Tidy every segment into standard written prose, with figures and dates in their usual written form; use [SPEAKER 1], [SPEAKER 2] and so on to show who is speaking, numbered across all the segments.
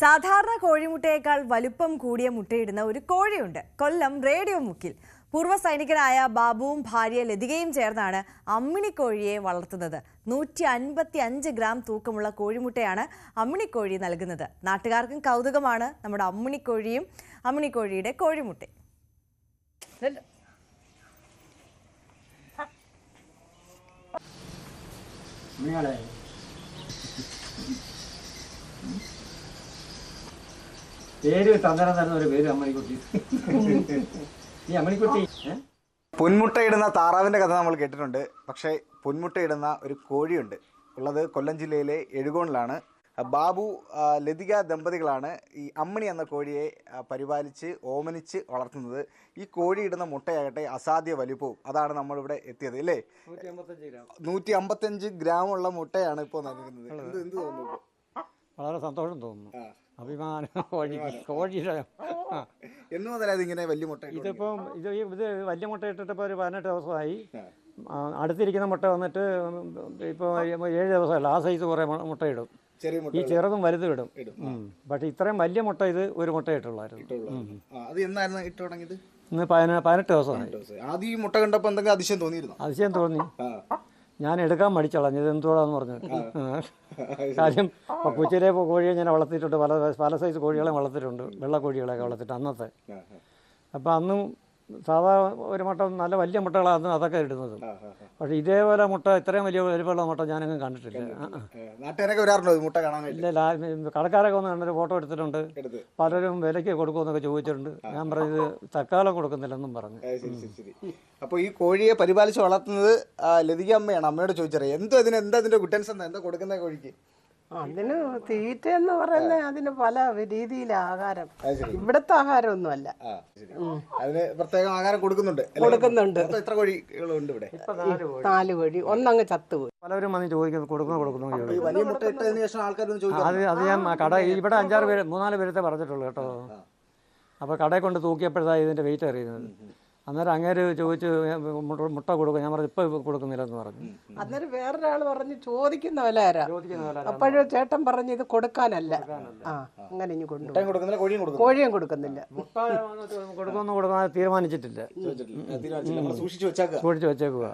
[SPEAKER 1] സാധാരണ കോഴിമുട്ടയേക്കാൾ വലുപ്പം കൂടിയ മുട്ടയിടുന്ന ഒരു കോഴിയുണ്ട്. കൊല്ലം റേഡിയോ മുക്കിൽ പൂർവ്വ സൈനികനായ ബാബുവും ഭാര്യ ലതികയും ചേർന്നാണ് അമ്മിണിക്കോഴിയെ വളർത്തുന്നത്. 155 ഗ്രാം തൂക്കമുള്ള കോഴിമുട്ടയാണ് അമ്മിണിക്കോഴി നൽകുന്നത്. നാട്ടുകാർക്കും കൗതുകമാണ് നമ്മുടെ അമ്മിണിക്കോഴിയും അമ്മിണിക്കോഴിയുടെ കോഴിമുട്ട.
[SPEAKER 2] പേര് തന്നേരം തരുന്ന ഒരു പേര് അമ്മണിക്കുട്ടി. ഈ അമ്മണിക്കുട്ടി
[SPEAKER 3] പൊന്മുട്ടയിടുന്ന താറാവിൻ്റെ കഥ നമ്മൾ കേട്ടിട്ടുണ്ട്. പക്ഷേ പൊന്മുട്ടയിടുന്ന ഒരു കോഴിയുണ്ട്. ഉള്ളത് കൊല്ലം ജില്ലയിലെ എഴുകോണിലാണ്. ബാബു ലതിക ദമ്പതികളാണ് ഈ അമ്മിണി എന്ന കോഴിയെ പരിപാലിച്ച് ഓമനിച്ച് വളർത്തുന്നത്. ഈ കോഴി ഇടുന്ന മുട്ടയാകട്ടെ അസാധ്യ വലുപ്പവും. അതാണ് നമ്മളിവിടെ എത്തിയത് അല്ലേ. 155 ഗ്രാമുള്ള മുട്ടയാണ് ഇപ്പോൾ നൽകുന്നത്. എന്ത് തോന്നുന്നു?
[SPEAKER 2] വളരെ സന്തോഷം തോന്നുന്നു. അഭിമാനം കോഴിയുടെ
[SPEAKER 3] എന്ന് മുതലായത് ഇങ്ങനെ വലിയ മുട്ട?
[SPEAKER 2] ഇതിപ്പം ഇത് വലിയ മുട്ട ഇട്ടിട്ടിപ്പോൾ ഒരു 18 ദിവസമായി. അടുത്തിരിക്കുന്ന മുട്ട വന്നിട്ട് ഇപ്പോൾ 7 ദിവസമല്ല. ആ സൈസ് കുറേ മുട്ടയിടും. ഈ ചെറുതും വലുതും ഇടും. പക്ഷെ ഇത്രയും വലിയ മുട്ട ഇത് ഒരു മുട്ട ഇട്ടുള്ളായിരുന്നു. ഇന്ന് 18 ദിവസമായി.
[SPEAKER 3] ആദ്യം ഈ മുട്ട കണ്ടപ്പോൾ എന്തെങ്കിലും അതിശയം തോന്നിയിരുന്നു?
[SPEAKER 2] അതിശയം തോന്നി. ഞാൻ എടുക്കാൻ മടിച്ചോളാം. ഇത് എന്തുകൂടാന്ന് പറഞ്ഞു. കാര്യം പൂച്ചയിലെ കോഴിയെ ഞാൻ വളർത്തിയിട്ടുണ്ട്. പല സൈസ് കോഴികളെ വളർത്തിയിട്ടുണ്ട്. വെള്ള കോഴികളെയൊക്കെ വളർത്തിയിട്ട് അന്നത്തെ. അപ്പം അന്നും സാധാ ഒരു മുട്ട നല്ല വലിയ മുട്ടകളാണ് അതൊക്കെ ഇടുന്നത്. പക്ഷെ ഇതേപോലെ മുട്ട ഇത്രയും വലിയ വലിപ്പമുള്ള മുട്ട ഞാനങ്ങ് കണ്ടിട്ടില്ല. ഇല്ല, കടക്കാരൊക്കെ ഒന്ന് കണ്ടൊരു ഫോട്ടോ എടുത്തിട്ടുണ്ട്. പലരും വിലയ്ക്ക് കൊടുക്കുമെന്നൊക്കെ ചോദിച്ചിട്ടുണ്ട്. ഞാൻ പറഞ്ഞത് തക്കാലം കൊടുക്കുന്നില്ലെന്നും പറഞ്ഞു.
[SPEAKER 3] അപ്പോൾ ഈ കോഴിയെ പരിപാലിച്ച് വളർത്തുന്നത് ലതിക അമ്മയാണ്. അമ്മയോട് ചോദിച്ചറിയാം എന്താ അതിന്റെ ഗുഡൻസ് എന്താ കൊടുക്കുന്ന കോഴിക്ക്?
[SPEAKER 4] അതിന് തീറ്റ എന്ന് പറയുന്നത് അതിന് പല രീതിയിലെ ആഹാരം. ഇവിടുത്തെ ആഹാരമൊന്നും അല്ല.
[SPEAKER 3] അതിന് പ്രത്യേകം ആഹാരം കൊടുക്കുന്നുണ്ട്. എത്ര കോഴികളുണ്ട് ഇവിടെ?
[SPEAKER 4] 4 കോഴി. ഒന്നങ്ങ് ചത്തുപോയി.
[SPEAKER 2] പലരും വന്ന് ചോദിക്കുന്നു കൊടുക്കുന്നു.
[SPEAKER 3] വലിയ മുട്ട ഇട്ടതിന് ശേഷം ആൾക്കാരൊന്നും ചോദിക്കും.
[SPEAKER 2] അത് ഞാൻ ഇവിടെ 5-6 പേര് 3-4 പേരത്തെ പറഞ്ഞിട്ടുള്ളൂ കേട്ടോ. അപ്പോൾ കടയിൽ കൊണ്ട് തൂക്കിയപ്പോഴാണ് ഇതിൻ്റെ വെയിറ്റ് അറിയുന്നത്. അന്നേരം അങ്ങേര് ചോദിച്ചു മുട്ട കൊടുക്കും. ഞാൻ പറഞ്ഞു ഇപ്പോൾ കൊടുക്കുന്നില്ലെന്ന് പറഞ്ഞു.
[SPEAKER 4] അന്നേരം വേറൊരാൾ പറഞ്ഞു ചോദിക്കുന്ന വില ആരാ. അപ്പോഴും ചേട്ടൻ പറഞ്ഞു ഇത് കൊടുക്കാനല്ല. അങ്ങനെ ഇനി കൊണ്ടുപോകും. കോഴിയും കൊടുക്കുന്നില്ല.
[SPEAKER 2] മുട്ട കൊടുക്കാൻ തീരുമാനിച്ചിട്ടില്ല.
[SPEAKER 3] സൂക്ഷിച്ചു
[SPEAKER 2] വെച്ചേക്കുക.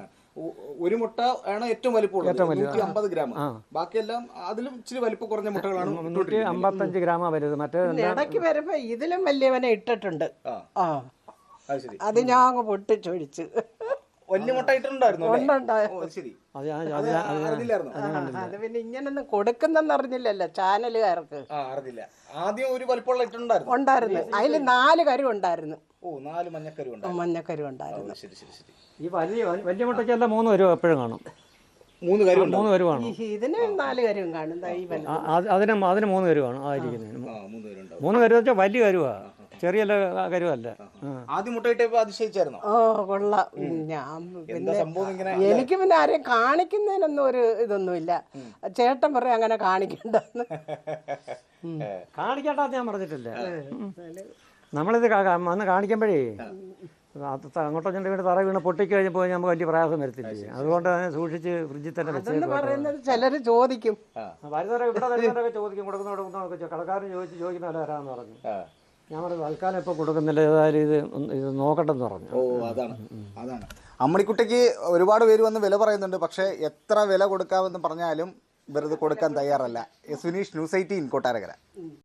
[SPEAKER 3] ഒരു മുട്ട ആണ് ഏറ്റവും വലിപ്പമുള്ളത്. 150 ഗ്രാം. ബാക്കിയെല്ലാം അതിലും ഇച്ചിരി വലിപ്പം കുറഞ്ഞ മുട്ടകളാണ്.
[SPEAKER 2] 155 ഗ്രാമാ വലുത്. മറ്റേ
[SPEAKER 4] ഇടയ്ക്ക് വരുമ്പോ ഇതിലും വലിയവനെ ഇട്ടിട്ടുണ്ട്. അത് ഞാൻ അങ്ങ് പൊട്ടിച്ചൊഴിച്ച്.
[SPEAKER 3] വലിയ മുട്ട ഇട്ടിട്ടുണ്ടായിരുന്നു.
[SPEAKER 4] അത് പിന്നെ ഇങ്ങനൊന്നും കൊടുക്കുന്നെന്ന് അറിഞ്ഞില്ലല്ലോ ചാനലുകാർക്ക്.
[SPEAKER 3] അറിഞ്ഞില്ല. ആദ്യം ഒരു വലിപ്പമുള്ള
[SPEAKER 4] ഉണ്ടായിരുന്നു. അതിൽ 4 കരു ഉണ്ടായിരുന്നു.
[SPEAKER 3] 4
[SPEAKER 4] മഞ്ഞക്കരു ഉണ്ടായിരുന്നു.
[SPEAKER 2] ഈ വലിയ മുട്ടയ്ക്കല്ല 3 കരു എപ്പോഴും കാണും.
[SPEAKER 3] 3
[SPEAKER 2] കരു കാണും.
[SPEAKER 4] ഇതിന് 4 കരുവും കാണും.
[SPEAKER 2] അതിന് 3 കരു കാണും. ആയിരിക്കുന്നതിന് 3 കരു വെച്ചാൽ വലിയ കരുവാ, ചെറിയ കരുവല്ല.
[SPEAKER 3] ആദ്യം മുട്ടയിട്ടപ്പോ അതിശയിച്ചായിരുന്നു.
[SPEAKER 4] കൊള്ളാം. ഞാൻ പിന്നെ എനിക്ക് പിന്നെ ആരെയും കാണിക്കുന്നതിനൊന്നും ഒരു ഇതൊന്നുമില്ല. ചേട്ടൻ പറയും അങ്ങനെ കാണിക്കണ്ടെന്ന്.
[SPEAKER 2] കാണിക്കണ്ടെന്ന് ഞാൻ പറഞ്ഞിട്ടില്ല. നമ്മളിത് വന്ന് കാണിക്കുമ്പോഴേ അങ്ങോട്ടോ വീട് തറ വീണ് പൊട്ടിക്കഴിഞ്ഞപ്പോൾ നമുക്ക് വലിയ പ്രയാസം വരത്തില്ലേ. അതുകൊണ്ട് തന്നെ സൂക്ഷിച്ച് ഫ്രിഡ്ജിൽ തന്നെ
[SPEAKER 4] വെച്ചേക്കുന്നത്. ചിലര് ചോദിക്കും,
[SPEAKER 2] വരുന്നവരൊക്കെ ചോദിക്കും, കൊടുക്കുന്നതൊക്കെ കടക്കാരൻ ചോദിക്കുന്ന വില വരാമെന്ന് പറഞ്ഞു. ഞാൻ പറഞ്ഞു തൽക്കാലം ഇപ്പോൾ കൊടുക്കുന്നില്ല, ഏതായാലും ഇത് നോക്കട്ടെന്ന് പറഞ്ഞു.
[SPEAKER 3] അതാണ് അമ്മണിക്കുട്ടിക്ക് ഒരുപാട് പേര് വന്ന് വില പറയുന്നുണ്ട്. പക്ഷേ എത്ര വില കൊടുക്കാമെന്ന് പറഞ്ഞാലും വെറുതെ കൊടുക്കാൻ തയ്യാറല്ല. സുനീഷ്, ന്യൂസ് 18 കൊട്ടാരക്കര.